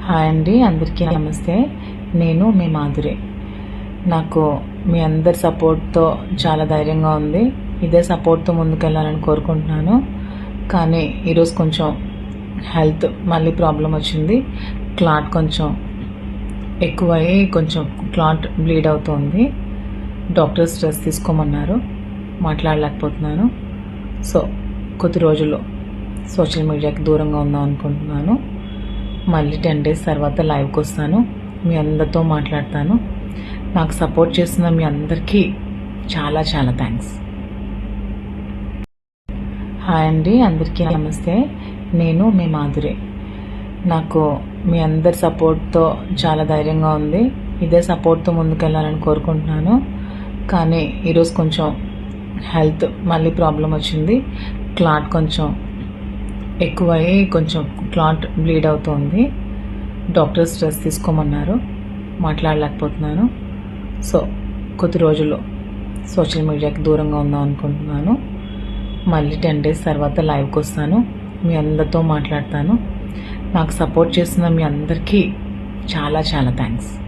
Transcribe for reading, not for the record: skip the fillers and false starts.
Hi అండి, అందరికీ నమస్తే. నేను మీ మాధురి. నాకు మీ అందరి సపోర్ట్తో చాలా ధైర్యంగా ఉంది. ఇదే సపోర్ట్తో ముందుకెళ్ళాలని కోరుకుంటున్నాను. కానీ ఈరోజు కొంచెం హెల్త్ మళ్ళీ ప్రాబ్లం వచ్చింది. క్లాట్ కొంచెం ఎక్కువయ్యి కొంచెం క్లాట్ బ్లీడ్ అవుతుంది. డాక్టర్ స్ట్రెస్ తీసుకోమన్నారు. మాట్లాడలేకపోతున్నాను. సో కొద్ది రోజులు సోషల్ మీడియాకి దూరంగా ఉందాం అనుకుంటున్నాను. మళ్ళీ 10 days తర్వాత లైవ్కి వస్తాను. మీ అందరితో మాట్లాడతాను. నాకు సపోర్ట్ చేస్తున్న మీ అందరికీ చాలా చాలా థ్యాంక్స్. హాయ్ అండి, అందరికీ నమస్తే. నేను మీ మాధురి. నాకు మీ అందరి సపోర్ట్తో చాలా ధైర్యంగా ఉంది. ఇదే సపోర్ట్తో ముందుకెళ్ళాలని కోరుకుంటున్నాను. కానీ ఈరోజు కొంచెం హెల్త్ మళ్ళీ ప్రాబ్లం వచ్చింది. క్లాట్ కొంచెం ఎక్కువయ్యి కొంచెం క్లాట్ బ్లీడ్ అవుతుంది. డాక్టర్ స్ట్రెస్ తీసుకోమన్నారు. మాట్లాడలేకపోతున్నాను. సో కొద్ది రోజులు సోషల్ మీడియాకి దూరంగా ఉందాం అనుకుంటున్నాను. మళ్ళీ 10 days తర్వాత లైవ్కి వస్తాను. మీ అందరితో మాట్లాడతాను. నాకు సపోర్ట్ చేస్తున్న మీ అందరికీ చాలా చాలా థ్యాంక్స్.